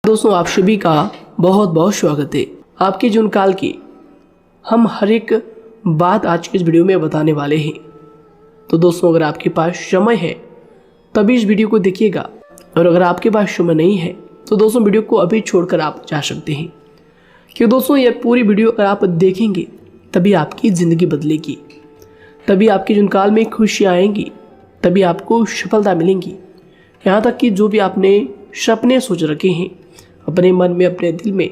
दोस्तों, आप सभी का बहुत बहुत स्वागत है। आपके जीवन काल की हम हर एक बात आज के इस वीडियो में बताने वाले हैं। तो दोस्तों, अगर आपके पास समय है तभी इस वीडियो को देखिएगा, और अगर आपके पास समय नहीं है तो दोस्तों वीडियो को अभी छोड़कर आप जा सकते हैं। क्योंकि दोस्तों यह पूरी वीडियो अगर आप देखेंगे तभी आपकी ज़िंदगी बदलेगी, तभी आपके जीवन काल में खुशियाँ आएंगी, तभी आपको सफलता मिलेंगी। यहाँ तक कि जो भी आपने सपने सोच रखे हैं अपने मन में, अपने दिल में,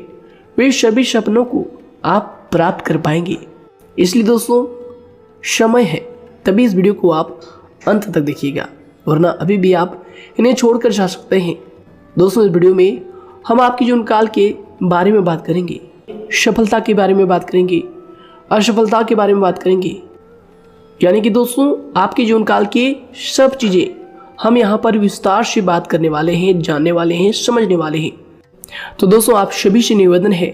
वे सभी सपनों को आप प्राप्त कर पाएंगे। इसलिए दोस्तों, समय है तभी इस वीडियो को आप अंत तक देखिएगा, वरना अभी भी आप इन्हें छोड़कर जा सकते हैं। दोस्तों, इस वीडियो में हम आपके जीवन काल के बारे में बात करेंगे, सफलता के बारे में बात करेंगे, असफलता के बारे में बात करेंगे। यानी कि दोस्तों, आपके जीवन काल की सब चीज़ें हम यहाँ पर विस्तार से बात करने वाले हैं, जानने वाले हैं, समझने वाले हैं। तो दोस्तों, आप सभी से निवेदन है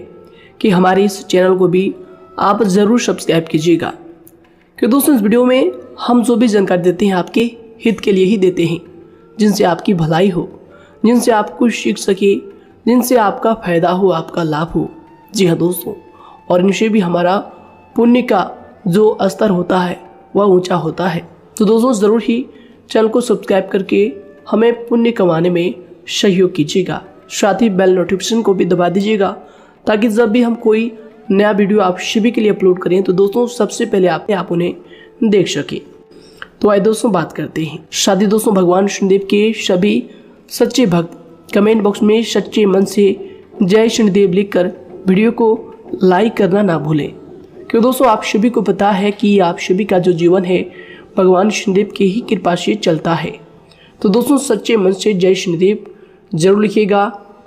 कि हमारे इस चैनल को भी आप ज़रूर सब्सक्राइब कीजिएगा। क्योंकि दोस्तों, इस वीडियो में हम जो भी जानकारी देते हैं आपके हित के लिए ही देते हैं, जिनसे आपकी भलाई हो, जिनसे आप कुछ सीख सके, जिनसे आपका फ़ायदा हो, आपका लाभ हो। जी हाँ दोस्तों, और इनसे भी हमारा पुण्य का जो स्तर होता है वह ऊंचा होता है। तो दोस्तों, ज़रूर ही चैनल को सब्सक्राइब करके हमें पुण्य कमाने में सहयोग कीजिएगा। साथ ही बेल नोटिफिकेशन को भी दबा दीजिएगा, ताकि जब भी हम कोई नया वीडियो आप सभी के लिए अपलोड करें तो दोस्तों सबसे पहले आप उन्हें देख सकें। तो आइए दोस्तों बात करते हैं। शादी दोस्तों, भगवान शनिदेव के सभी सच्चे भक्त कमेंट बॉक्स में सच्चे मन से जय शनिदेव लिखकर वीडियो को लाइक करना ना भूलें। क्योंकि दोस्तों, आप सभी को पता है कि आप सभी का जो जीवन है भगवान शनिदेव की ही कृपा से चलता है। तो दोस्तों, सच्चे मन से जय शनिदेव जरूर लिखिएगा,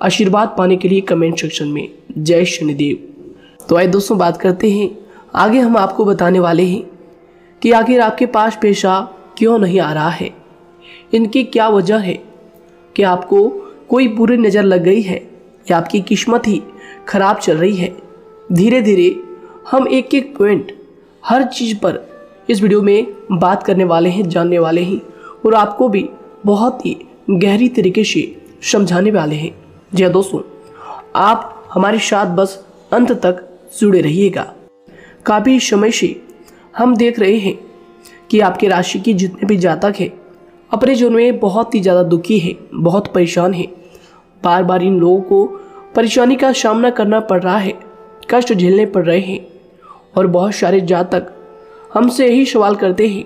आशीर्वाद पाने के लिए कमेंट सेक्शन में जय शनिदेव। तो आइए दोस्तों बात करते हैं। आगे हम आपको बताने वाले हैं कि आखिर आपके पास पैसा क्यों नहीं आ रहा है, इनकी क्या वजह है। कि आपको कोई बुरी नज़र लग गई है या आपकी किस्मत ही खराब चल रही है। धीरे धीरे हम एक एक पॉइंट हर चीज़ पर इस वीडियो में बात करने वाले हैं, जानने वाले हैं, और आपको भी बहुत ही गहरी तरीके से समझाने वाले हैं। जी हाँ दोस्तों, आप हमारे साथ बस अंत तक जुड़े रहिएगा। काफ़ी समय से हम देख रहे हैं कि आपके राशि की जितने भी जातक हैं अपने जीवन में बहुत ही ज़्यादा दुखी है, बहुत परेशान है। बार बार इन लोगों को परेशानी का सामना करना पड़ रहा है, कष्ट झेलने पड़ रहे हैं। और बहुत सारे जातक हमसे यही सवाल करते हैं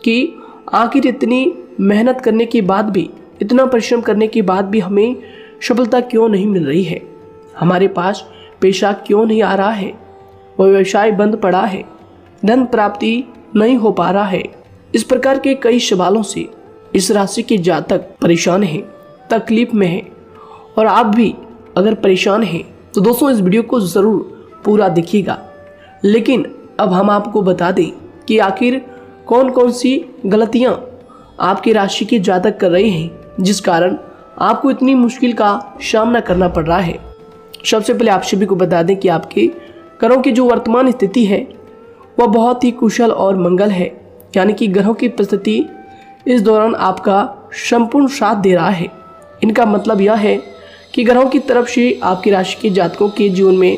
कि आखिर इतनी मेहनत करने के बाद भी, इतना परिश्रम करने के बाद भी हमें सफलता क्यों नहीं मिल रही है, हमारे पास पैसा क्यों नहीं आ रहा है, वह व्यवसाय बंद पड़ा है, धन प्राप्ति नहीं हो पा रहा है। इस प्रकार के कई सवालों से इस राशि के जातक परेशान हैं, तकलीफ में हैं। और आप भी अगर परेशान हैं तो दोस्तों इस वीडियो को ज़रूर पूरा देखिएगा। लेकिन अब हम आपको बता दें कि आखिर कौन कौन सी गलतियां आपकी राशि के जातक कर रहे हैं जिस कारण आपको इतनी मुश्किल का सामना करना पड़ रहा है। सबसे पहले आप सभी को बता दें कि आपके ग्रहों की जो वर्तमान स्थिति है वह बहुत ही कुशल और मंगल है। यानी कि ग्रहों की परिस्थिति इस दौरान आपका संपूर्ण साथ दे रहा है। इनका मतलब यह है कि ग्रहों की तरफ से आपकी राशि के जातकों के जीवन में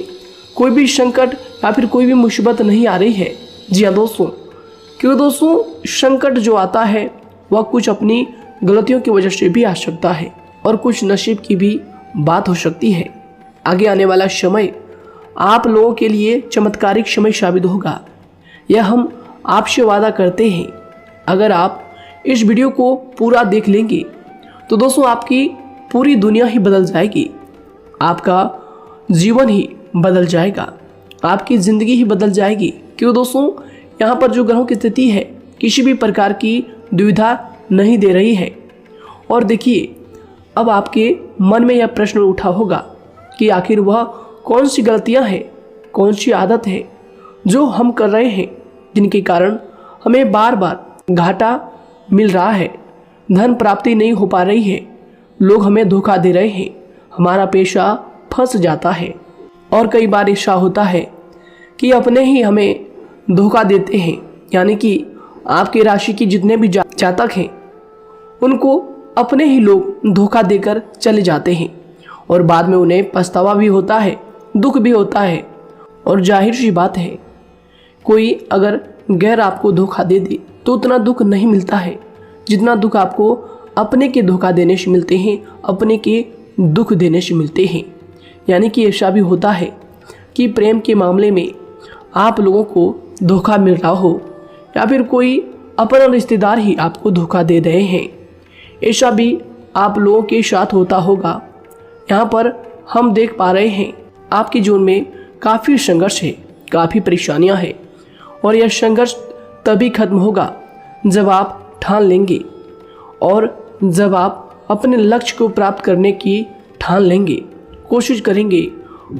कोई भी संकट या फिर कोई भी मुसीबत नहीं आ रही है। जी हाँ दोस्तों, क्योंकि दोस्तों संकट जो आता है वह कुछ अपनी गलतियों की वजह से भी आ सकता है, और कुछ नसीब की भी बात हो सकती है। आगे आने वाला समय आप लोगों के लिए चमत्कारिक समय साबित होगा, यह हम आपसे वादा करते हैं। अगर आप इस वीडियो को पूरा देख लेंगे तो दोस्तों आपकी पूरी दुनिया ही बदल जाएगी, आपका जीवन ही बदल जाएगा, आपकी ज़िंदगी ही बदल जाएगी। क्यों दोस्तों, यहाँ पर जो ग्रहों की स्थिति है किसी भी प्रकार की दुविधा नहीं दे रही है। और देखिए, अब आपके मन में यह प्रश्न उठा होगा कि आखिर वह कौन सी गलतियाँ हैं, कौन सी आदत है जो हम कर रहे हैं जिनके कारण हमें बार बार घाटा मिल रहा है, धन प्राप्ति नहीं हो पा रही है, लोग हमें धोखा दे रहे हैं, हमारा पैसा फंस जाता है। और कई बार ऐसा होता है कि अपने ही हमें धोखा देते हैं। यानी कि आपकी राशि की जितने भी जातक हैं उनको अपने ही लोग धोखा देकर चले जाते हैं और बाद में उन्हें पछतावा भी होता है, दुख भी होता है। और जाहिर सी बात है, कोई अगर गैर आपको धोखा दे दे तो उतना दुख नहीं मिलता है जितना दुख आपको अपने के धोखा देने से मिलते हैं, अपने के दुख देने से मिलते हैं। यानी कि ऐसा भी होता है कि प्रेम के मामले में आप लोगों को धोखा मिल रहा हो या फिर कोई अपना रिश्तेदार ही आपको धोखा दे रहे हैं। ऐसा भी आप लोगों के साथ होता होगा। यहाँ पर हम देख पा रहे हैं आपके जीवन में काफ़ी संघर्ष है, काफ़ी परेशानियाँ हैं और यह संघर्ष तभी खत्म होगा जब आप ठान लेंगे और जब आप अपने लक्ष्य को प्राप्त करने की ठान लेंगे, कोशिश करेंगे।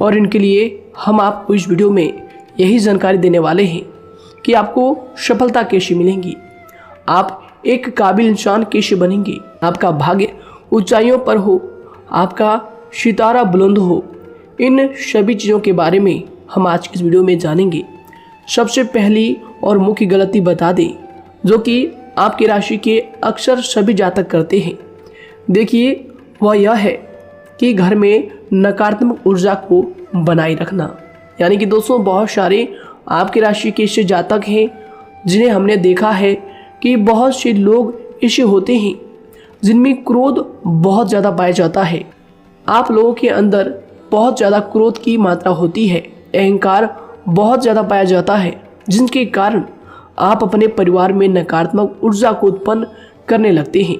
और इनके लिए हम आपको इस वीडियो में यही जानकारी देने वाले हैं कि आपको सफलता कैसे मिलेंगी, आप एक काबिल इंसान कैसे बनेंगे, आपका भाग्य ऊंचाइयों पर हो, आपका सितारा बुलंद हो। इन सभी चीज़ों के बारे में हम आज की इस वीडियो में जानेंगे। सबसे पहली और मुख्य गलती बता दें जो कि आपकी राशि के अक्सर सभी जातक करते हैं। देखिए, वह यह है कि घर में नकारात्मक ऊर्जा को बनाए रखना। यानी कि दोस्तों, बहुत सारे आपकी राशि के ऐसे जातक हैं जिन्हें हमने देखा है कि बहुत से लोग ऐसे होते हैं जिनमें क्रोध बहुत ज़्यादा पाया जाता है। आप लोगों के अंदर बहुत ज़्यादा क्रोध की मात्रा होती है, अहंकार बहुत ज़्यादा पाया जाता है, जिनके कारण आप अपने परिवार में नकारात्मक ऊर्जा को उत्पन्न करने लगते हैं।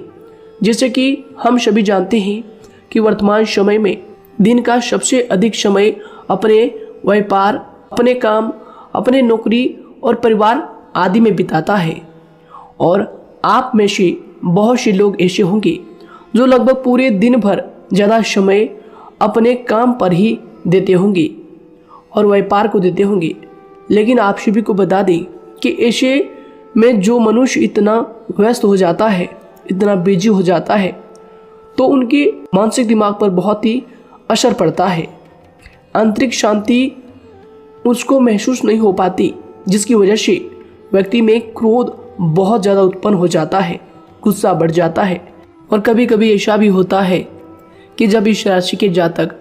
जैसे कि हम सभी जानते हैं कि वर्तमान समय में दिन का सबसे अधिक समय अपने व्यापार, अपने काम, अपने नौकरी और परिवार आदि में बिताता है। और आप में से बहुत से लोग ऐसे होंगे जो लगभग पूरे दिन भर ज़्यादा समय अपने काम पर ही देते होंगे और व्यापार को देते होंगे। लेकिन आप सभी को बता दें कि ऐसे में जो मनुष्य इतना व्यस्त हो जाता है, इतना बिजी हो जाता है, तो उनके मानसिक दिमाग पर बहुत ही असर पड़ता है। आंतरिक शांति उसको महसूस नहीं हो पाती, जिसकी वजह से व्यक्ति में क्रोध बहुत ज़्यादा उत्पन्न हो जाता है, गुस्सा बढ़ जाता है। और कभी कभी ऐसा भी होता है कि जब इस राशि के जातक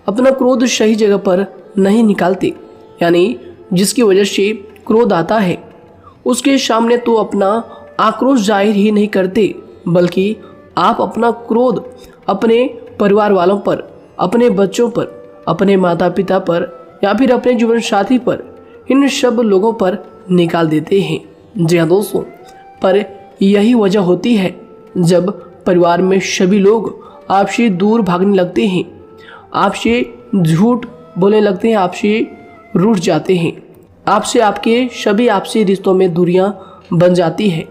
अपना क्रोध सही जगह पर नहीं निकालते, यानी जिसकी वजह से क्रोध आता है, उसके सामने तो अपना आक्रोश जाहिर ही नहीं करते, बल्कि आप अपना क्रोध अपने परिवार वालों पर, अपने बच्चों पर, अपने माता पिता पर या फिर अपने जीवन साथी पर, इन सब लोगों पर निकाल देते हैं। जी हाँ दोस्तों, पर यही वजह होती है जब परिवार में सभी लोग आपसे दूर भागने लगते हैं, आपसे झूठ बोलने लगते हैं, आपसे रूठ जाते हैं, आपसे आपके सभी आपसी रिश्तों में दूरियां बन जाती है।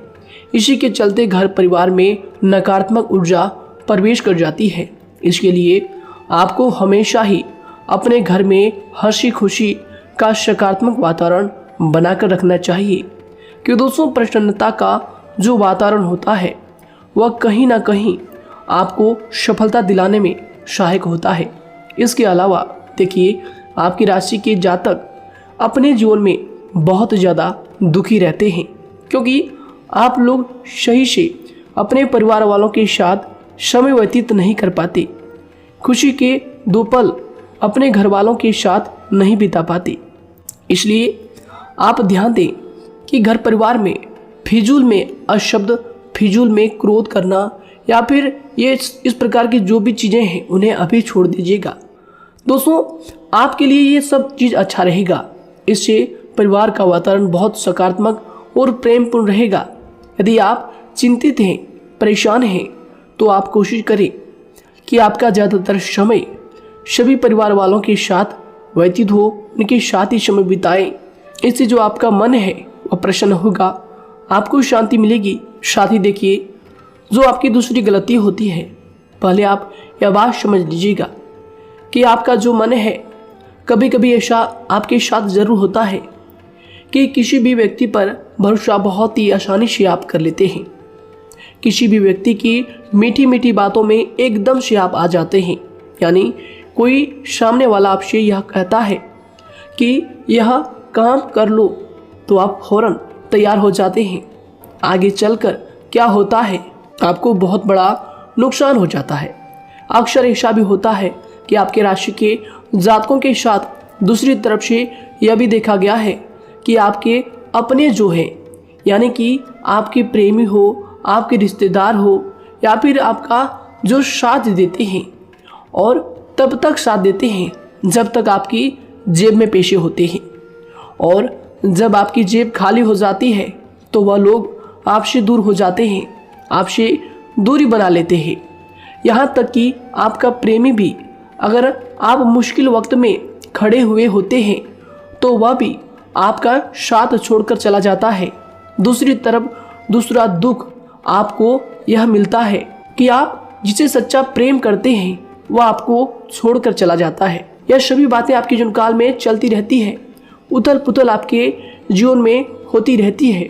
इसी के चलते घर परिवार में नकारात्मक ऊर्जा प्रवेश कर जाती है। इसके लिए आपको हमेशा ही अपने घर में हंसी खुशी का सकारात्मक वातावरण बनाकर रखना चाहिए। कि दोस्तों, प्रसन्नता का जो वातावरण होता है वह कहीं ना कहीं आपको सफलता दिलाने में सहायक होता है। इसके अलावा देखिए, आपकी राशि के जातक अपने जीवन में बहुत ज़्यादा दुखी रहते हैं, क्योंकि आप लोग सही से अपने परिवार वालों के साथ समय व्यतीत नहीं कर पाते, खुशी के दो पल अपने घर वालों के साथ नहीं बिता पाते। इसलिए आप ध्यान दें कि घर परिवार में फिजूल में अशब्द, फिजूल में क्रोध करना या फिर ये इस प्रकार की जो भी चीज़ें हैं उन्हें अभी छोड़ दीजिएगा। दोस्तों, आपके लिए ये सब चीज़ अच्छा रहेगा। इससे परिवार का वातावरण बहुत सकारात्मक और प्रेमपूर्ण रहेगा। यदि आप चिंतित हैं, परेशान हैं, तो आप कोशिश करें कि आपका ज़्यादातर समय सभी परिवार वालों के साथ व्यतीत हो, उनके साथ ही समय बिताएं। इससे जो आपका मन है वह प्रसन्न होगा, आपको शांति मिलेगी। साथ ही देखिए, जो आपकी दूसरी गलती होती है, पहले आप यह बात समझ लीजिएगा कि आपका जो मन है, कभी कभी ऐसा आपके साथ ज़रूर होता है कि किसी भी व्यक्ति पर भरोसा बहुत ही आसानी से आप कर लेते हैं। किसी भी व्यक्ति की मीठी मीठी बातों में एकदम से आप आ जाते हैं। यानी कोई सामने वाला आपसे यह कहता है कि यह काम कर लो, तो आप फौरन तैयार हो जाते हैं। आगे चलकर क्या होता है, आपको बहुत बड़ा नुकसान हो जाता है। अक्सर ऐसा भी होता है कि आपके राशि के जातकों के साथ दूसरी तरफ से यह भी देखा गया है कि आपके अपने जो हैं, यानी कि आपके प्रेमी हो, आपके रिश्तेदार हो, या फिर आपका जो साथ देते हैं और तब तक साथ देते हैं जब तक आपकी जेब में पैसे होते हैं, और जब आपकी जेब खाली हो जाती है तो वह लोग आपसे दूर हो जाते हैं, आपसे दूरी बना लेते हैं। यहाँ तक कि आपका प्रेमी भी, अगर आप मुश्किल वक्त में खड़े हुए होते हैं तो वह भी आपका साथ छोड़कर चला जाता है। दूसरी तरफ दूसरा दुख आपको यह मिलता है कि आप जिसे सच्चा प्रेम करते हैं वह आपको छोड़कर चला जाता है। यह सभी बातें आपके जीवन काल में चलती रहती है। उथल पुथल आपके जीवन में होती रहती है।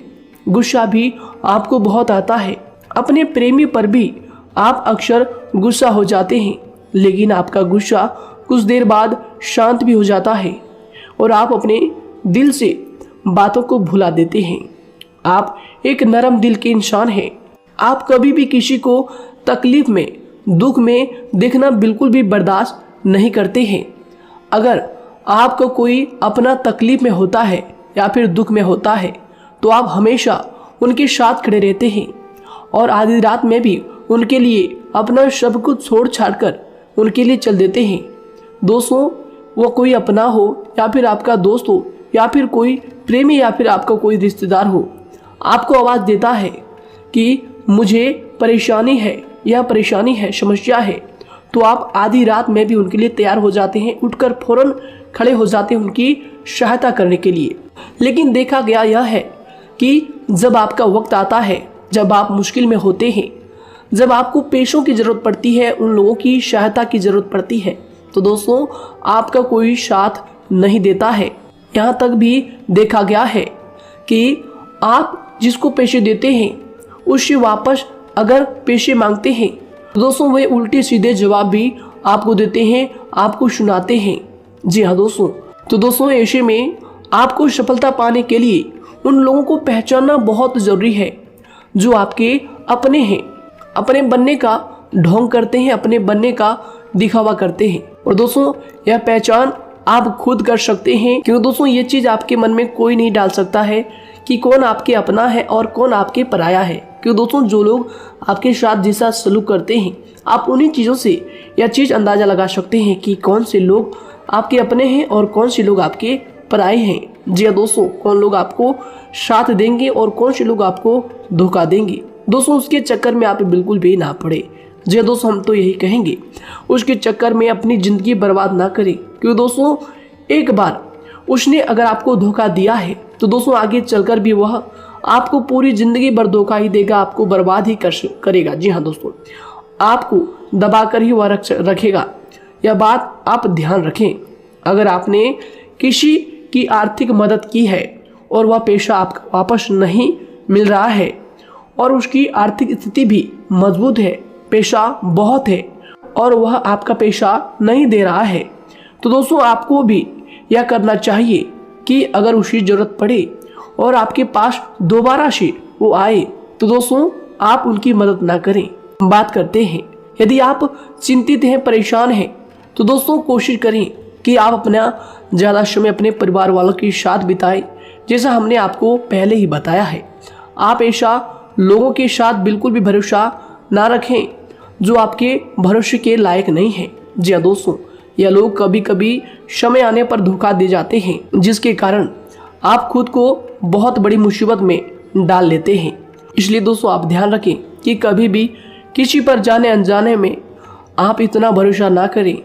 गुस्सा भी आपको बहुत आता है। अपने प्रेमी पर भी आप अक्सर गुस्सा हो जाते हैं, लेकिन आपका गुस्सा कुछ देर बाद शांत भी हो जाता है और आप अपने दिल से बातों को भुला देते हैं। आप एक नरम दिल के इंसान हैं। आप कभी भी किसी को तकलीफ में, दुख में देखना बिल्कुल भी बर्दाश्त नहीं करते हैं। अगर आपको कोई अपना तकलीफ में होता है या फिर दुख में होता है तो आप हमेशा उनके साथ खड़े रहते हैं और आधी रात में भी उनके लिए अपना सब कुछ छोड़ छाड़ कर उनके लिए चल देते हैं। दोस्तों, वो कोई अपना हो या फिर आपका दोस्त हो या फिर कोई प्रेमी या फिर आपका कोई रिश्तेदार हो, आपको आवाज़ देता है कि मुझे परेशानी है, यह परेशानी है, समस्या है, तो आप आधी रात में भी उनके लिए तैयार हो जाते हैं, उठकर फौरन खड़े हो जाते हैं उनकी सहायता करने के लिए। लेकिन देखा गया यह है कि जब आपका वक्त आता है, जब आप मुश्किल में होते हैं, जब आपको पैसों की ज़रूरत पड़ती है, उन लोगों की सहायता की ज़रूरत पड़ती है, तो दोस्तों आपका कोई साथ नहीं देता है। यहाँ तक भी देखा गया है कि आप जिसको पैसे देते हैं उससे वापस अगर पैसे मांगते हैं तो दोस्तों वे उल्टे सीधे जवाब भी आपको देते हैं, आपको सुनाते हैं। जी हाँ दोस्तों, तो दोस्तों ऐसे में आपको सफलता पाने के लिए उन लोगों को पहचानना बहुत ज़रूरी है जो आपके अपने हैं, अपने बनने का ढोंग करते हैं, अपने बनने का दिखावा करते हैं। और दोस्तों यह पहचान आप खुद कर सकते हैं, क्योंकि दोस्तों ये चीज़ आपके मन में कोई नहीं डाल सकता है कि कौन आपके अपना है और कौन आपके पराया है। क्योंकि दोस्तों जो लोग आपके साथ जैसा सलूक करते हैं, आप उन्हीं चीज़ों से यह चीज़ अंदाज़ा लगा सकते हैं कि कौन से लोग आपके अपने हैं और कौन से लोग आपके पराए हैं। जी हाँ दोस्तों, कौन लोग आपको साथ देंगे और कौन से लोग आपको धोखा देंगे। दोस्तों उसके चक्कर में आप बिल्कुल भी ना पड़े। जी हाँ दोस्तों, हम तो यही कहेंगे, उसके चक्कर में अपनी ज़िंदगी बर्बाद ना करें। क्योंकि दोस्तों एक बार उसने अगर आपको धोखा दिया है तो दोस्तों आगे चलकर भी वह आपको पूरी ज़िंदगी भर धोखा ही देगा, आपको बर्बाद ही करेगा। जी हाँ दोस्तों, आपको दबा कर ही वह रखेगा। यह बात आप ध्यान रखें। अगर आपने किसी की आर्थिक मदद की है और वह पैसा आपको वापस नहीं मिल रहा है और उसकी आर्थिक स्थिति भी मजबूत है, पैसा बहुत है और वह आपका पैसा नहीं दे रहा है, तो दोस्तों आपको भी यह करना चाहिए कि अगर उसकी ज़रूरत पड़े और आपके पास दोबारा से वो आए तो दोस्तों आप उनकी मदद ना करें। बात करते हैं, यदि आप चिंतित हैं, परेशान हैं, तो दोस्तों कोशिश करें कि आप अपना ज़्यादा समय अपने परिवार वालों के साथ बिताएं, जैसा हमने आपको पहले ही बताया है। आप ऐसा लोगों के साथ बिल्कुल भी भरोसा ना रखें जो आपके भरोसे के लायक नहीं हैं। जी हाँ दोस्तों, यह लोग कभी कभी समय आने पर धोखा दे जाते हैं, जिसके कारण आप खुद को बहुत बड़ी मुसीबत में डाल लेते हैं। इसलिए दोस्तों आप ध्यान रखें कि कभी भी किसी पर जाने अनजाने में आप इतना भरोसा ना करें,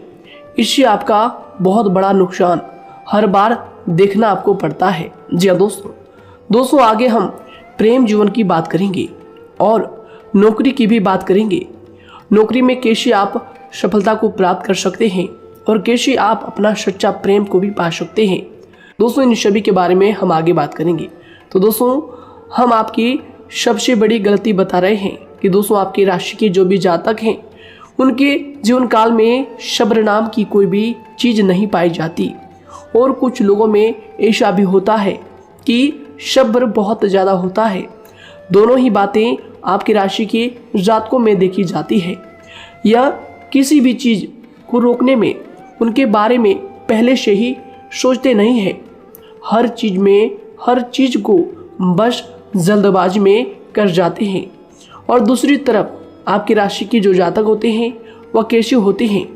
इससे आपका बहुत बड़ा नुकसान हर बार देखना आपको पड़ता है। जी हाँ दोस्तों आगे हम प्रेम जीवन की बात करेंगे और नौकरी की भी बात करेंगे। नौकरी में कैसे आप सफलता को प्राप्त कर सकते हैं और कैसे आप अपना सच्चा प्रेम को भी पा सकते हैं। दोस्तों इन सभी के बारे में हम आगे बात करेंगे। तो दोस्तों हम आपकी सबसे बड़ी गलती बता रहे हैं कि दोस्तों आपकी राशि के जो भी जातक हैं उनके जीवन काल में सब्र नाम की कोई भी चीज़ नहीं पाई जाती, और कुछ लोगों में ऐसा भी होता है कि सब्र बहुत ज़्यादा होता है। दोनों ही बातें आपकी राशि के जातकों में देखी जाती है। या किसी भी चीज़ को रोकने में, उनके बारे में पहले से ही सोचते नहीं हैं। हर चीज़ को बस जल्दबाजी में कर जाते हैं। और दूसरी तरफ आपकी राशि के जो जातक होते हैं वह कैसे होते हैं,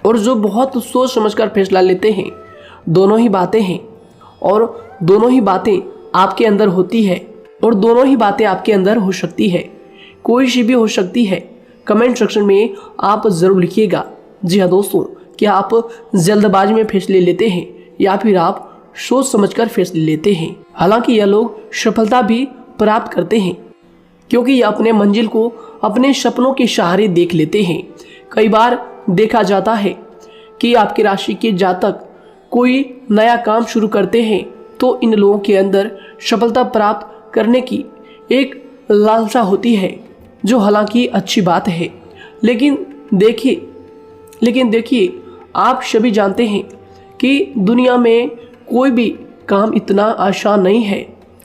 और जो बहुत सोच समझकर फैसला लेते हैं। दोनों ही बातें हैं और दोनों ही बातें आपके अंदर होती है, और दोनों ही बातें आपके अंदर हो सकती है। कोई सी भी हो सकती है। कमेंट सेक्शन में आप ज़रूर लिखिएगा। जी हाँ दोस्तों, क्या आप जल्दबाजी में फैसले लेते हैं या फिर आप सोच समझकर फैसले लेते हैं। हालांकि यह लोग सफलता भी प्राप्त करते हैं, क्योंकि ये अपने मंजिल को अपने सपनों के सहारे देख लेते हैं। कई बार देखा जाता है कि आपकी राशि के जातक कोई नया काम शुरू करते हैं तो इन लोगों के अंदर सफलता प्राप्त करने की एक लालसा होती है, जो हालांकि अच्छी बात है। लेकिन देखिए आप सभी जानते हैं कि दुनिया में कोई भी काम इतना आसान नहीं है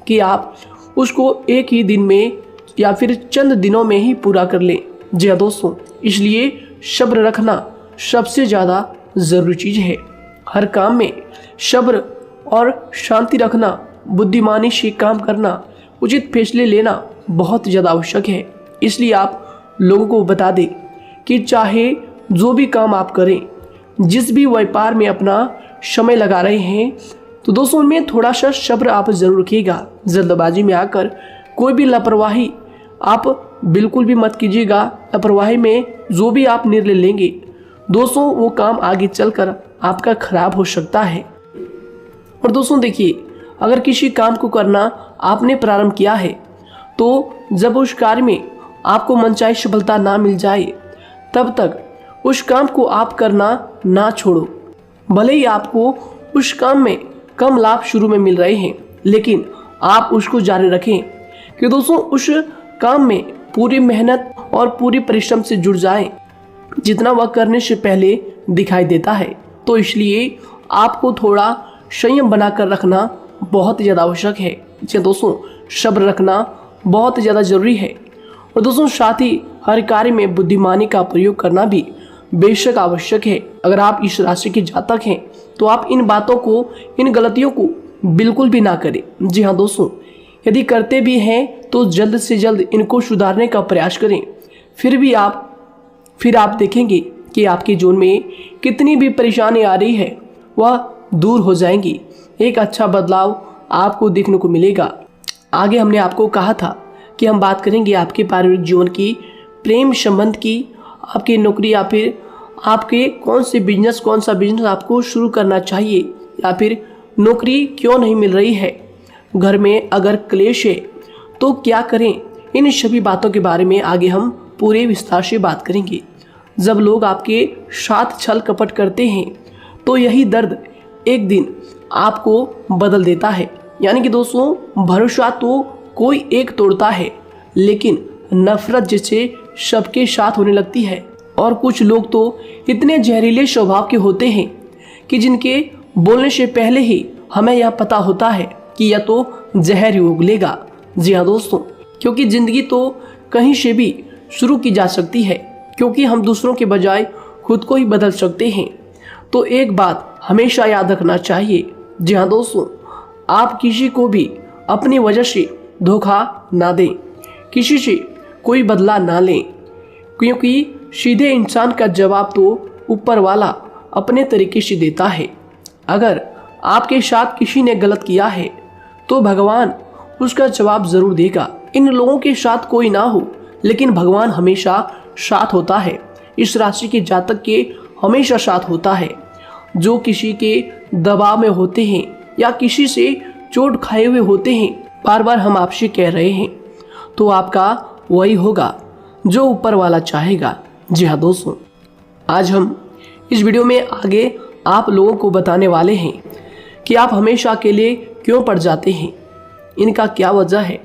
कि आप उसको एक ही दिन में या फिर चंद दिनों में ही पूरा कर लें। जी हाँ दोस्तों, इसलिए सब्र रखना सबसे ज़्यादा ज़रूरी चीज़ है। हर काम में सब्र और शांति रखना, बुद्धिमानी से काम करना, उचित फैसले लेना बहुत ज़्यादा आवश्यक है। इसलिए आप लोगों को बता दें कि चाहे जो भी काम आप करें, जिस भी व्यापार में अपना समय लगा रहे हैं, तो दोस्तों उनमें थोड़ा सा सब्र आप ज़रूर रखिएगा। जल्दबाजी में आकर कोई भी लापरवाही आप बिल्कुल भी मत कीजिएगा। लापरवाही में जो भी आप निर्णय लेंगे दोस्तों, वो काम आगे चलकर आपका खराब हो सकता है। और दोस्तों देखिए, अगर किसी काम को करना आपने प्रारंभ किया है, तो जब उस कार्य में आपको मनचाही सफलता ना मिल जाए, तब तक उस काम को आप करना ना छोड़ो। भले ही आपको उस काम में कम लाभ शुरू में मिल रहे हैं, लेकिन आप उसको जारी रखें कि दोस्तों उस काम में पूरी मेहनत और पूरी परिश्रम से जुड़ जाएं, जितना वह करने से पहले दिखाई देता है। तो इसलिए आपको थोड़ा संयम बनाकर रखना बहुत ज़्यादा आवश्यक है। जी दोस्तों, सब्र रखना बहुत ज़्यादा ज़रूरी है। और दोस्तों साथ ही हर कार्य में बुद्धिमानी का प्रयोग करना भी बेशक आवश्यक है। अगर आप इस राशि के जातक हैं तो आप इन बातों को, इन गलतियों को बिल्कुल भी ना करें। जी हाँ दोस्तों, यदि करते भी हैं तो जल्द से जल्द इनको सुधारने का प्रयास करें। फिर आप देखेंगे कि आपके जीवन में कितनी भी परेशानी आ रही है वह दूर हो जाएंगी। एक अच्छा बदलाव आपको देखने को मिलेगा। आगे हमने आपको कहा था कि हम बात करेंगे आपके पारिवारिक जीवन की, प्रेम संबंध की, आपकी नौकरी या फिर आपके कौन सा बिजनेस आपको शुरू करना चाहिए, या फिर नौकरी क्यों नहीं मिल रही है, घर में अगर क्लेश है तो क्या करें। इन सभी बातों के बारे में आगे हम पूरे विस्तार से बात करेंगे। जब लोग आपके साथ छल कपट करते हैं तो यही दर्द एक दिन आपको बदल देता है। यानी कि दोस्तों, भरोसा तो कोई एक तोड़ता है, लेकिन नफरत जैसे सबके साथ होने लगती है। और कुछ लोग तो इतने जहरीले स्वभाव के होते हैं कि जिनके बोलने से पहले ही हमें यह पता होता है कि यह तो जहर ही उगलेगा। जी हाँ दोस्तों, क्योंकि ज़िंदगी तो कहीं से भी शुरू की जा सकती है, क्योंकि हम दूसरों के बजाय खुद को ही बदल सकते हैं। तो एक बात हमेशा याद रखना चाहिए। जी हाँ दोस्तों, आप किसी को भी अपनी वजह से धोखा ना दें, किसी से कोई बदला ना लें, क्योंकि सीधे इंसान का जवाब तो ऊपर वाला अपने तरीके से देता है। अगर आपके साथ किसी ने गलत किया है तो भगवान उसका जवाब ज़रूर देगा। इन लोगों के साथ कोई ना हो, लेकिन भगवान हमेशा साथ होता है। इस राशि के जातक के हमेशा साथ होता है। जो किसी के दबाव में होते हैं या किसी से चोट खाए हुए होते हैं, बार बार हम आपसे कह रहे हैं, तो आपका वही होगा जो ऊपर वाला चाहेगा। जी हाँ दोस्तों, आज हम इस वीडियो में आगे आप लोगों को बताने वाले हैं कि आप हमेशा अकेले क्यों पड़ जाते हैं, इनका क्या वजह है,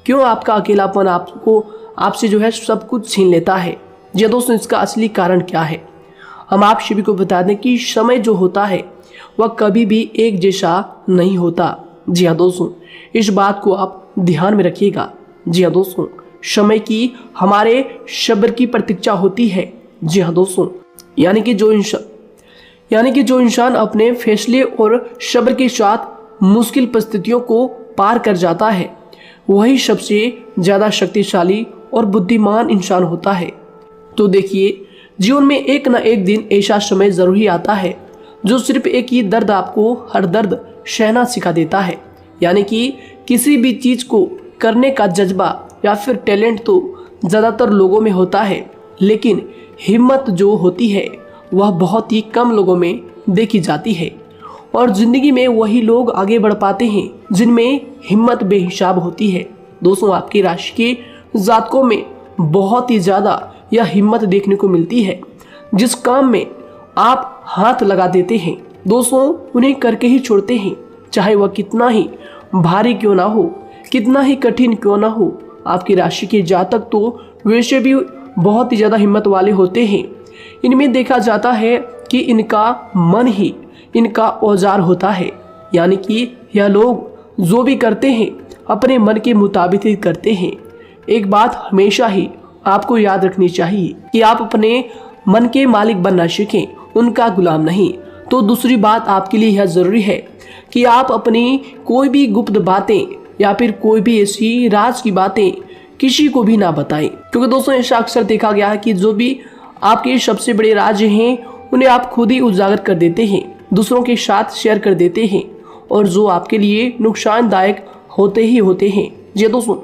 क्यों आपका अकेलापन आपसे जो है सब कुछ छीन लेता है। जी दोस्तों, इसका असली कारण क्या है हम आप सभी को बता दें कि समय जो होता है वह कभी भी एक जैसा नहीं होता। जी हाँ दोस्तों, इस बात को आप ध्यान में रखिएगा। जी हाँ दोस्तों, समय की हमारे सब्र की प्रतीक्षा होती है। जी हाँ दोस्तों, यानी कि जो यानी कि जो इंसान अपने फैसले और सब्र के साथ मुश्किल परिस्थितियों को पार कर जाता है वही सबसे ज़्यादा शक्तिशाली और बुद्धिमान इंसान होता है। तो देखिए, जीवन में एक ना एक दिन ऐसा समय ज़रूर ही आता है जो सिर्फ एक ही दर्द आपको हर दर्द सहना सिखा देता है। यानी कि किसी भी चीज़ को करने का जज्बा या फिर टैलेंट तो ज़्यादातर लोगों में होता है, लेकिन हिम्मत जो होती है वह बहुत ही कम लोगों में देखी जाती है। और ज़िंदगी में वही लोग आगे बढ़ पाते हैं जिनमें हिम्मत बेहिसाब होती है। दोस्तों, आपकी राशि के जातकों में बहुत ही ज़्यादा यह हिम्मत देखने को मिलती है। जिस काम में आप हाथ लगा देते हैं दोस्तों उन्हें करके ही छोड़ते हैं, चाहे वह कितना ही भारी क्यों ना हो, कितना ही कठिन क्यों ना हो। आपकी राशि के जातक तो वैसे भी बहुत ही ज़्यादा हिम्मत वाले होते हैं। इनमें देखा जाता है कि इनका मन ही इनका औजार होता है। यानी कि यह लोग जो भी करते हैं अपने मन के मुताबिक ही करते हैं। एक बात हमेशा ही आपको याद रखनी चाहिए कि आप अपने मन के मालिक बनना सीखें, उनका गुलाम नहीं। तो दूसरी बात आपके लिए यह ज़रूरी है कि आप अपनी कोई भी गुप्त बातें या फिर कोई भी ऐसी राज की बातें किसी को भी ना बताएं, क्योंकि दोस्तों ऐसा अक्सर देखा गया है कि जो भी आपके सबसे बड़े राज हैं उन्हें आप खुद ही उजागर कर देते हैं, दूसरों के साथ शेयर कर देते हैं और जो आपके लिए नुकसानदायक होते ही होते हैं। जी दोस्तों,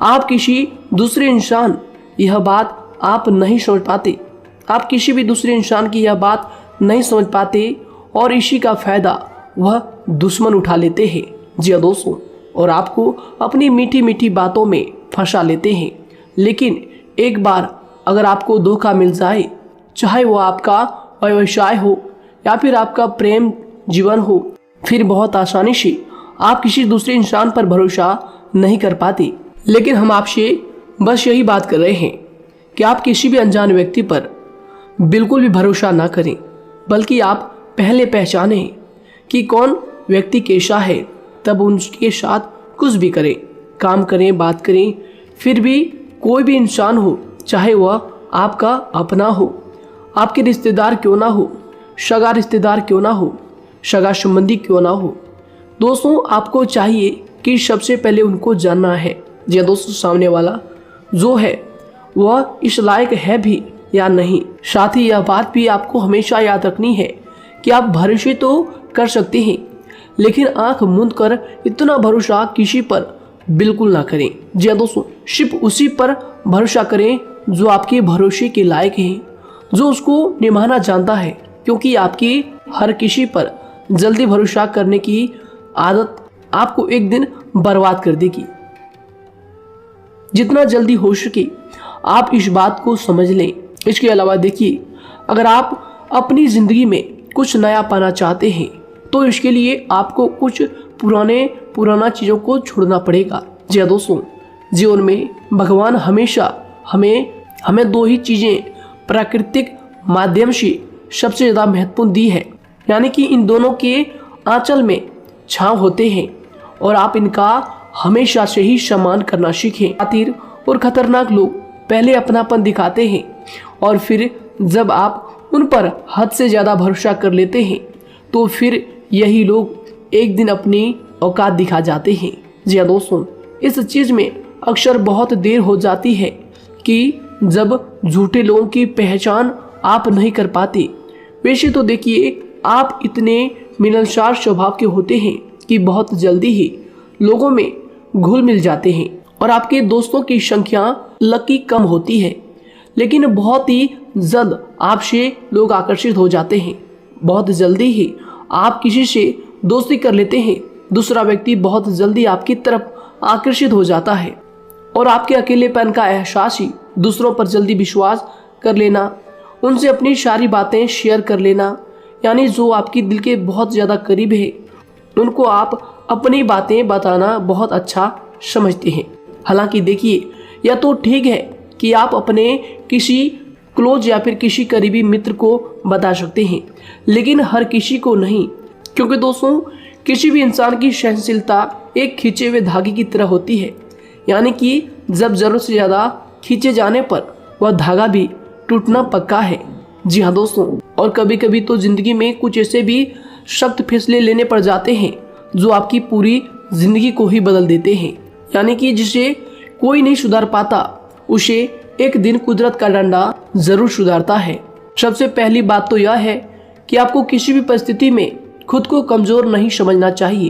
आप किसी दूसरे इंसान यह बात आप नहीं समझ पाते, आप किसी भी दूसरे इंसान की यह बात नहीं समझ पाते और इसी का फ़ायदा वह दुश्मन उठा लेते हैं। जी दोस्तों, और आपको अपनी मीठी मीठी बातों में फंसा लेते हैं। लेकिन एक बार अगर आपको धोखा मिल जाए, चाहे वो आपका व्यवसाय हो या फिर आपका प्रेम जीवन हो, फिर बहुत आसानी से आप किसी दूसरे इंसान पर भरोसा नहीं कर पाते। लेकिन हम आपसे बस यही बात कर रहे हैं कि आप किसी भी अनजान व्यक्ति पर बिल्कुल भी भरोसा ना करें, बल्कि आप पहले पहचानें कि कौन व्यक्ति कैसा है, तब उनके साथ कुछ भी करें, काम करें, बात करें। फिर भी कोई भी इंसान हो, चाहे वह आपका अपना हो, आपके रिश्तेदार क्यों ना हो, सगा रिश्तेदार क्यों ना हो, सगा संबंधी क्यों ना हो, दोस्तों आपको चाहिए कि सबसे पहले उनको जानना है जी दोस्तों सामने वाला जो है वह इस लायक है भी या नहीं। साथ ही यह बात भी आपको हमेशा याद रखनी है कि आप भरोसे तो कर सकते हैं, लेकिन आंख मूंद कर इतना भरोसा किसी पर बिल्कुल ना करें। जी दोस्तों, सिर्फ उसी पर भरोसा करें जो आपके भरोसे के लायक है, जो उसको निभाना जानता है, क्योंकि आपकी हर किसी पर जल्दी भरोसा करने की आदत आपको एक दिन बर्बाद कर देगी। जितना जल्दी हो सके आप इस बात को समझ लें। इसके अलावा देखिए, अगर आप अपनी ज़िंदगी में कुछ नया पाना चाहते हैं तो इसके लिए आपको कुछ पुराना चीज़ों को छोड़ना पड़ेगा। जी हाँ दोस्तों, जीवन में भगवान हमेशा हमें दो ही चीज़ें प्राकृतिक माध्यम से सबसे ज़्यादा महत्वपूर्ण दी है, यानी कि इन दोनों के आंचल में छांव होते हैं और आप इनका हमेशा से ही सम्मान करना सीखें। शातिर और खतरनाक लोग पहले अपनापन दिखाते हैं और फिर जब आप उन पर हद से ज़्यादा भरोसा कर लेते हैं तो फिर यही लोग एक दिन अपनी औकात दिखा जाते हैं। जी हाँ दोस्तों, इस चीज़ में अक्सर बहुत देर हो जाती है कि जब झूठे लोगों की पहचान आप नहीं कर पाते। वैसे तो देखिए, आप इतने मिलनसार स्वभाव के होते हैं कि बहुत जल्दी ही लोगों में घुल मिल जाते हैं और आपके दोस्तों की संख्या लकी कम होती है, लेकिन बहुत ही जल्द आपसे लोग आकर्षित हो जाते हैं। बहुत जल्दी ही आप किसी से दोस्ती कर लेते हैं, दूसरा व्यक्ति बहुत जल्दी आपकी तरफ आकर्षित हो जाता है और आपके अकेलेपन का एहसास ही दूसरों पर जल्दी विश्वास कर लेना, उनसे अपनी सारी बातें शेयर कर लेना, यानी जो आपकी दिल के बहुत ज़्यादा करीब है उनको आप अपनी बातें बताना बहुत अच्छा समझते हैं। हालांकि देखिए, यह तो ठीक है कि आप अपने किसी क्लोज या फिर किसी करीबी मित्र को बता सकते हैं, लेकिन हर किसी को नहीं, क्योंकि दोस्तों किसी भी इंसान की सहनशीलता एक खींचे हुए धागे की तरह होती है, यानी कि जब ज़रूरत से ज़्यादा खींचे जाने पर वह धागा भी टूटना पक्का है। जी हाँ दोस्तों, और कभी कभी तो जिंदगी में कुछ ऐसे भी सख्त फैसले लेने पड़ जाते हैं जो आपकी पूरी जिंदगी को ही बदल देते हैं। यानी कि जिसे कोई नहीं सुधार पाता उसे एक दिन कुदरत का डंडा जरूर सुधारता है। सबसे पहली बात तो यह है कि आपको किसी भी परिस्थिति में खुद को कमजोर नहीं समझना चाहिए,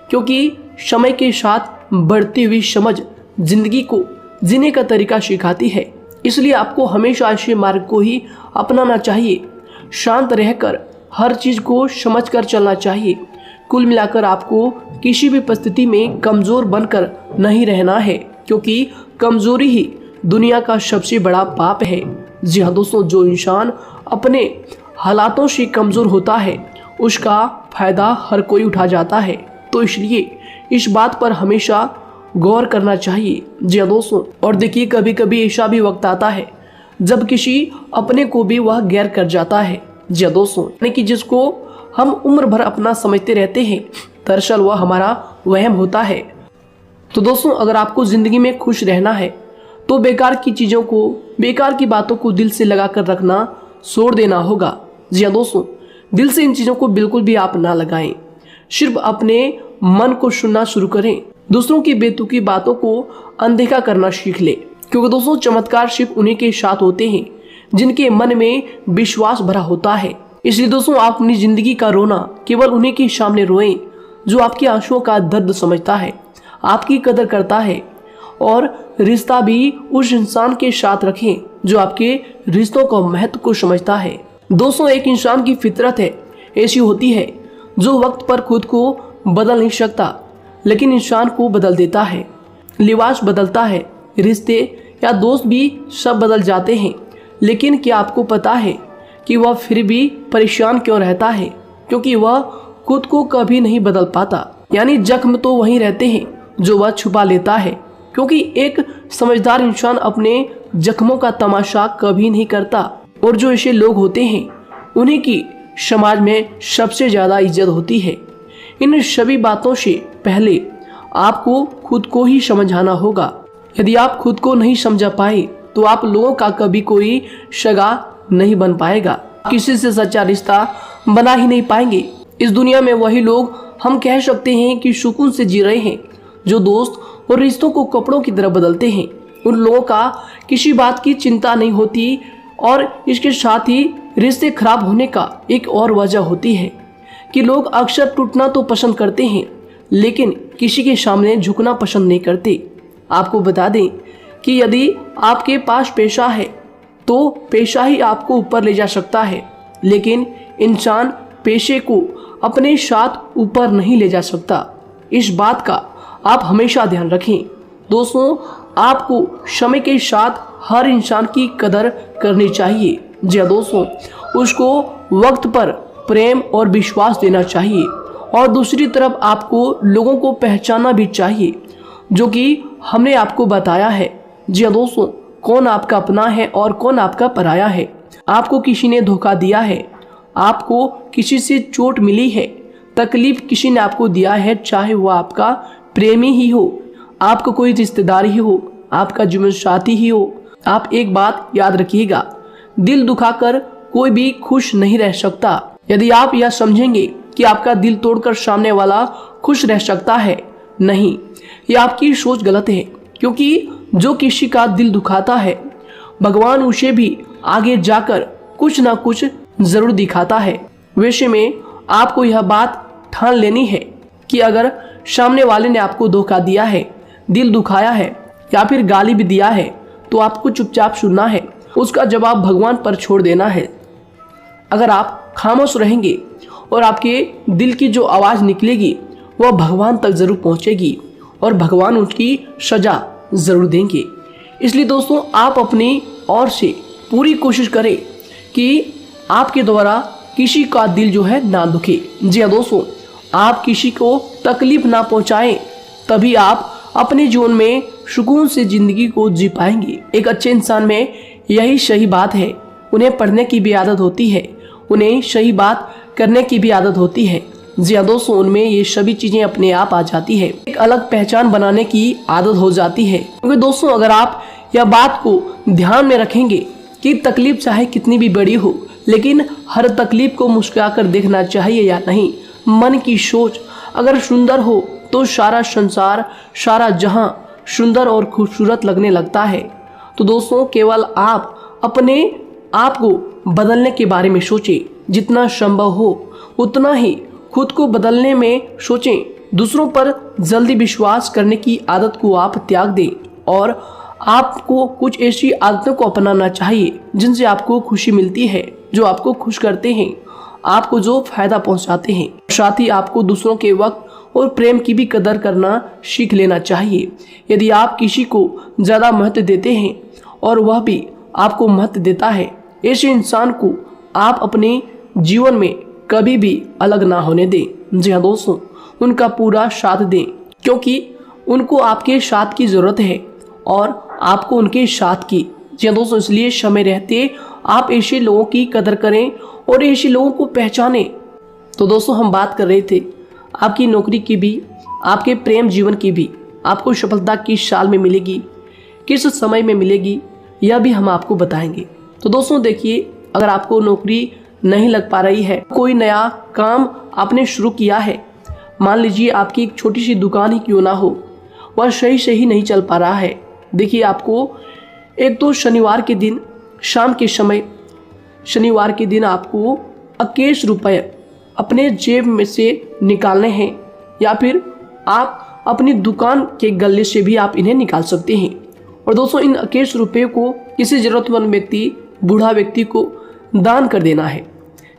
क्योंकि समय के साथ बढ़ती हुई समझ जिंदगी को जीने का तरीका सिखाती है। इसलिए आपको हमेशा ऐसे मार्ग को ही अपनाना चाहिए। शांत रहकर हर चीज को समझकर चलना चाहिए। कुल मिलाकर आपको किसी भी परिस्थिति में कमजोर बनकर नहीं रहना है, क्योंकि कमजोरी ही दुनिया का सबसे बड़ा पाप है। जी हाँ दोस्तों, जो इंसान अपने हालातों से कमजोर होता है उसका फायदा हर कोई उठा जाता है। तो इसलिए इस बात पर हमेशा गौर करना चाहिए। जी हाँ दोस्तों, और देखिए कभी कभी ऐसा भी वक्त आता है जब किसी अपने को भी वह गैर कर जाता है। जी हाँ दोस्तों, यानी कि जिसको हम उम्र भर अपना समझते रहते हैं, दरअसल वह हमारा वहम होता है। तो दोस्तों, अगर आपको जिंदगी में खुश रहना है तो बेकार की चीजों को, बेकार की बातों को दिल से लगा कर रखना छोड़ देना होगा। जी हाँ दोस्तों, दिल से इन चीजों को बिल्कुल भी आप ना लगाएं। सिर्फ अपने मन को सुनना शुरू करें। दूसरों की बेतुकी बातों को अनदेखा करना सीख ले, क्योंकि दोस्तों चमत्कार सिर्फ उन्हीं के साथ होते हैं जिनके मन में विश्वास भरा होता है। इसलिए दोस्तों, आप अपनी जिंदगी का रोना केवल उन्हीं के सामने रोएं जो आपके आंसुओं का दर्द समझता है, आपकी कदर करता है, और रिश्ता भी उस इंसान के साथ रखें जो आपके रिश्तों का महत्व को समझता है। दोस्तों, एक इंसान की फितरत है ऐसी होती है जो वक्त पर खुद को बदल नहीं सकता, लेकिन इंसान को बदल देता है। लिबास बदलता है, रिश्ते या दोस्त भी सब बदल जाते हैं, लेकिन क्या आपको पता है कि वह फिर भी परेशान क्यों रहता है? क्योंकि वह खुद को कभी नहीं बदल पाता। यानी जख्म तो वहीं रहते हैं जो वह छुपा लेता है, क्योंकि एक समझदार इंसान अपने जख्मों का तमाशा कभी नहीं करता। और जो ऐसे लोग होते हैं उन्हीं की समाज में सबसे ज्यादा इज्जत होती है। इन सभी बातों से पहले आपको खुद को ही समझाना होगा। यदि आप खुद को नहीं समझा पाए तो आप लोगों का कभी कोई सगा नहीं बन पाएगा, किसी से सच्चा रिश्ता बना ही नहीं पाएंगे। इस दुनिया में वही लोग हम कह सकते हैं कि सुकून से जी रहे हैं जो दोस्त और रिश्तों को कपड़ों की तरह बदलते हैं। उन लोगों का किसी बात की चिंता नहीं होती, और इसके साथ ही रिश्ते खराब होने का एक और वजह होती है कि लोग अक्सर टूटना तो पसंद करते हैं, लेकिन किसी के सामने झुकना पसंद नहीं करते। आपको बता दें कि यदि आपके पास पैसा है तो पैसा ही आपको ऊपर ले जा सकता है, लेकिन इंसान पैसे को अपने साथ ऊपर नहीं ले जा सकता। इस बात का आप हमेशा ध्यान रखें। दोस्तों, आपको समय के साथ हर इंसान की कदर करनी चाहिए। जी हाँ दोस्तों, उसको वक्त पर प्रेम और विश्वास देना चाहिए, और दूसरी तरफ आपको लोगों को पहचानना भी चाहिए जो कि हमने आपको बताया है। जी हाँ दोस्तों, कौन आपका अपना है और कौन आपका पराया है। आपको किसी ने धोखा दिया है, आपको किसी से चोट मिली है, तकलीफ किसी ने आपको दिया है, चाहे वो आपका प्रेमी ही हो, आपका कोई रिश्तेदार ही हो, आपका जीवन साथी ही हो। आप एक बात याद रखिएगा, दिल दुखाकर कोई भी खुश नहीं रह सकता। यदि आप यह समझेंगे कि आपका दिल तोड़कर सामने वाला खुश रह सकता है, नहीं, यह आपकी सोच गलत है, क्योंकि जो किसी का दिल दुखाता है भगवान उसे भी आगे जाकर कुछ ना कुछ जरूर दिखाता है। वैसे में आपको यह बात ठान लेनी है कि अगर सामने वाले ने आपको धोखा दिया है, दिल दुखाया है या फिर गाली भी दिया है, तो आपको चुपचाप सुनना है, उसका जवाब भगवान पर छोड़ देना है। अगर आप खामोश रहेंगे और आपके दिल की जो आवाज़ निकलेगी वह भगवान तक जरूर पहुंचेगी, और भगवान उसकी सजा जरूर देंगे। इसलिए दोस्तों, आप अपनी ओर से पूरी कोशिश करें कि आपके द्वारा किसी का दिल जो है ना दुखे। जी हाँ दोस्तों, आप किसी को तकलीफ ना पहुंचाएं, तभी आप अपने जीवन में सुकून से जिंदगी को जी पाएंगे। एक अच्छे इंसान में यही सही बात है। उन्हें पढ़ने की भी आदत होती है, उन्हें सही बात करने की भी आदत होती है। जी हाँ दोस्तों, उनमें ये सभी चीजें अपने आप आ जाती है। एक अलग पहचान बनाने की आदत हो जाती है। क्योंकि दोस्तों, अगर आप यह बात को ध्यान में रखेंगे कि तकलीफ चाहे कितनी भी बड़ी हो, लेकिन हर तकलीफ को मुस्कुराकर देखना चाहिए या नहीं। मन की सोच अगर सुंदर हो तो सारा संसार, सारा जहां सुंदर और खूबसूरत लगने लगता है। तो दोस्तों केवल आप अपने आप को बदलने के बारे में सोचें, जितना संभव हो उतना ही खुद को बदलने में सोचें। दूसरों पर जल्दी विश्वास करने की आदत को आप त्याग दें और आपको कुछ ऐसी आदतों को अपनाना चाहिए जिनसे आपको खुशी मिलती है, जो आपको खुश करते हैं, आपको जो फायदा पहुंचाते हैं। साथ ही आपको दूसरों के वक्त और प्रेम की भी कदर करना सीख लेना चाहिए। यदि आप किसी को ज़्यादा महत्व देते हैं और वह भी आपको महत्व देता है, ऐसे इंसान को आप अपने जीवन में कभी भी अलग ना होने दें। जी हाँ दोस्तों, उनका पूरा साथ दें, क्योंकि उनको आपके साथ की ज़रूरत है और आपको उनके साथ की। जी हाँ दोस्तों, इसलिए समय रहते आप ऐसे लोगों की कदर करें और ऐसे लोगों को पहचानें। तो दोस्तों हम बात कर रहे थे आपकी नौकरी की भी, आपके प्रेम जीवन की भी। आपको सफलता किस साल में मिलेगी, किस समय में मिलेगी, यह भी हम आपको बताएंगे। तो दोस्तों देखिए, अगर आपको नौकरी नहीं लग पा रही है, कोई नया काम आपने शुरू किया है, मान लीजिए आपकी एक छोटी सी दुकान ही क्यों ना हो, वह सही से ही नहीं चल पा रहा है। देखिए आपको एक तो शनिवार के दिन शाम के समय, शनिवार के दिन आपको 21 रुपये अपने जेब में से निकालने हैं, या फिर आप अपनी दुकान के गले से भी आप इन्हें निकाल सकते हैं। और दोस्तों इन 21 रुपये को किसी ज़रूरतमंद व्यक्ति, बूढ़ा व्यक्ति को दान कर देना है।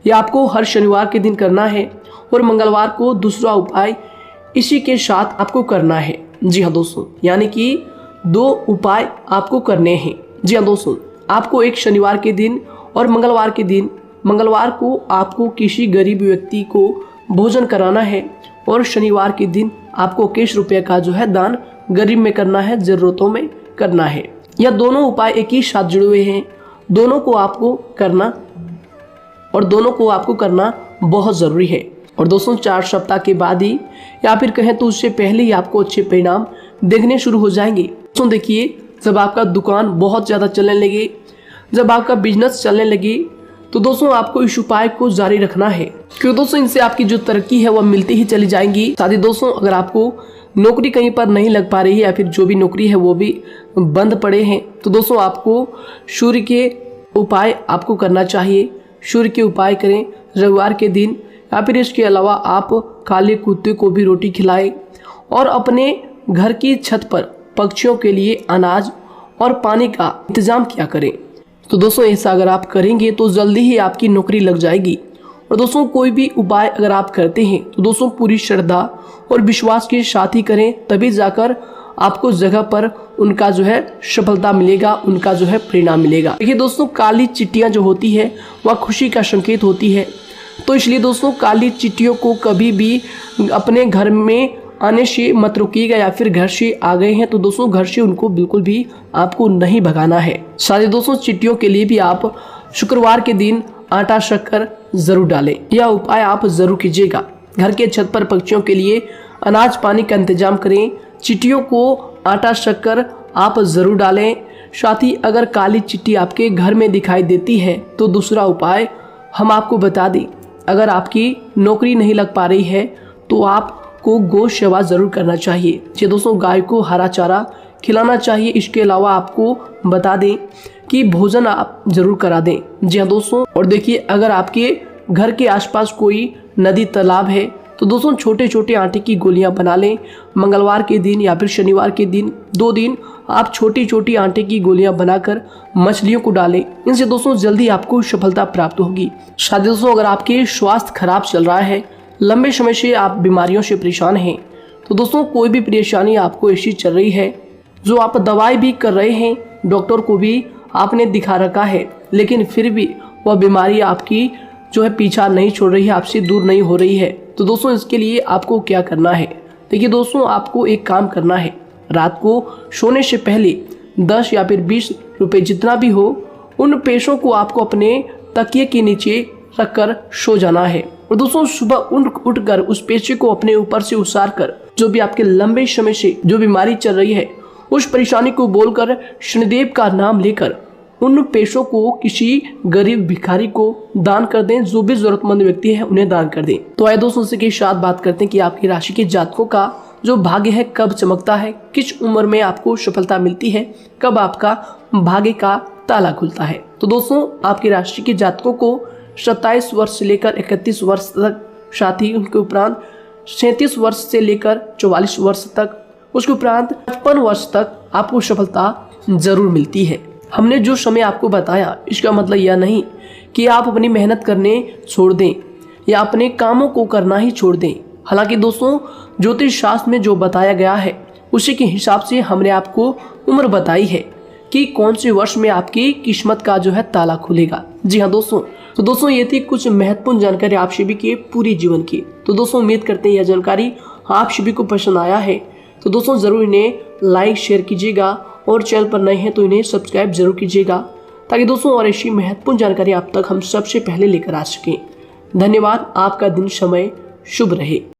यह आपको हर शनिवार के दिन करना है और मंगलवार को दूसरा उपाय इसी के साथ आपको करना है। जी हाँ दोस्तों, यानी कि 2 उपाय आपको करने हैं। जी हाँ दोस्तों, आपको एक शनिवार के दिन और मंगलवार के दिन, मंगलवार को आपको किसी गरीब व्यक्ति को भोजन कराना है और शनिवार के दिन आपको 21 रुपये का जो है दान गरीब में करना है, ज़रूरतों में करना है। यह दोनों उपाय एक ही साथ जुड़े हुए हैं, दोनों को आपको करना और दोनों को आपको करना बहुत ज़रूरी है। और दोस्तों 4 सप्ताह के बाद ही, या फिर कहें तो उससे पहले ही आपको अच्छे परिणाम देखने शुरू हो जाएंगे। दोस्तों देखिए, जब आपका दुकान बहुत ज़्यादा चलने लगे, जब आपका बिजनेस चलने लगे, तो दोस्तों आपको इस उपाय को जारी रखना है, क्योंकि दोस्तों इनसे आपकी जो तरक्की है वह मिलती ही चली जाएंगी। साथ ही दोस्तों अगर आपको नौकरी कहीं पर नहीं लग पा रही है, या फिर जो भी नौकरी है वो भी बंद पड़े हैं, तो दोस्तों आपको सूर्य के उपाय आपको करना चाहिए। सूर्य के उपाय करें रविवार के दिन, या फिर इसके अलावा आप काले कुत्ते को भी रोटी खिलाएं और अपने घर की छत पर पक्षियों के लिए अनाज और पानी का इंतजाम किया करें। तो दोस्तों ऐसा अगर आप करेंगे तो जल्दी ही आपकी नौकरी लग जाएगी। और दोस्तों कोई भी उपाय अगर आप करते हैं तो दोस्तों पूरी श्रद्धा और विश्वास के साथ ही करें, तभी जाकर आपको जगह पर उनका जो है सफलता मिलेगा, उनका जो है परिणाम मिलेगा। देखिए दोस्तों, काली चिट्टियाँ जो होती है वह खुशी का संकेत होती है, तो इसलिए दोस्तों काली चिट्टियों को कभी भी अपने घर में आने से मत रोकिएगा, या फिर घर से आ गए हैं तो दोस्तों घर से उनको बिल्कुल भी आपको नहीं भगाना है। साथ ही दोस्तों चिट्टियों के लिए भी आप शुक्रवार के दिन आटा शक्कर जरूर डालें, यह उपाय आप जरूर कीजिएगा। घर के छत पर पक्षियों के लिए अनाज पानी का इंतजाम करें, चिट्टियों को आटा शक्कर आप जरूर डालें। साथ ही अगर काली चिट्टी आपके घर में दिखाई देती है तो दूसरा उपाय हम आपको बता दें, अगर आपकी नौकरी नहीं लग पा रही है तो आपको गौ सेवा जरूर करना चाहिए। जी दोस्तों, गाय को हरा चारा खिलाना चाहिए। इसके अलावा आपको बता दें कि भोजन आप जरूर करा दें। जी हाँ दोस्तों, और देखिए अगर आपके घर के आसपास कोई नदी तालाब है तो दोस्तों छोटे छोटे आटे की गोलियां बना लें। मंगलवार के दिन या फिर शनिवार के दिन 2 दिन आप छोटी छोटी आटे की गोलियां बनाकर मछलियों को डालें। इनसे दोस्तों जल्दी आपको सफलता प्राप्त होगी। साथ ही दोस्तों अगर आपके स्वास्थ्य खराब चल रहा है, लंबे समय से आप बीमारियों से परेशान हैं, तो दोस्तों कोई भी परेशानी आपको ऐसी चल रही है जो आप दवाई भी कर रहे हैं, डॉक्टर को भी आपने दिखा रखा है, लेकिन फिर भी वह बीमारी आपकी जो है पीछा नहीं छोड़ रही है, आपसे दूर नहीं हो रही है, तो दोस्तों इसके लिए आपको क्या करना है। देखिए दोस्तों, आपको एक काम करना है, रात को सोने से पहले 10 या फिर 20 रुपए जितना भी हो, उन पैसों को आपको अपने तकिए के नीचे रखकर सो जाना है। और दोस्तों सुबह उठकर उस पैसे को अपने ऊपर से उतार कर, जो भी आपके लंबे समय से जो बीमारी चल रही है उस परेशानी को बोलकर शनिदेव का नाम लेकर उन पैसों को किसी गरीब भिखारी को दान कर दें, जो भी जरूरतमंद व्यक्ति है उन्हें दान कर दें। तो आइए दोस्तों इसी के साथ बात करते हैं कि आपकी राशि के जातकों का जो भाग्य है कब चमकता है, किस उम्र में आपको सफलता मिलती है, कब आपका भाग्य का ताला खुलता है। तो दोस्तों आपकी राशि के जातकों को 27 वर्ष से लेकर 31 वर्ष तक, साथ ही उनके उपरांत 37 वर्ष से लेकर 44 वर्ष तक, उसके उपरांत 55 वर्ष तक आपको सफलता जरूर मिलती है। हमने जो समय आपको बताया इसका मतलब यह नहीं कि आप अपनी मेहनत करने छोड़ दें या अपने कामों को करना ही छोड़ दें। हालांकि दोस्तों ज्योतिष शास्त्र में जो बताया गया है उसी के हिसाब से हमने आपको उम्र बताई है कि कौन से वर्ष में आपकी किस्मत का जो है ताला खुलेगा। जी हाँ दोस्तों, तो दोस्तों ये थी कुछ महत्वपूर्ण जानकारी आप सभी के पूरी जीवन की। तो दोस्तों उम्मीद करते हैं यह जानकारी आप सभी को पसंद आया है। तो दोस्तों जरूर इन्हें लाइक शेयर कीजिएगा और चैनल पर नए हैं तो इन्हें सब्सक्राइब जरूर कीजिएगा, ताकि दोस्तों और ऐसी महत्वपूर्ण जानकारी आप तक हम सबसे पहले लेकर आ सकें। धन्यवाद। आपका दिन समय शुभ रहे।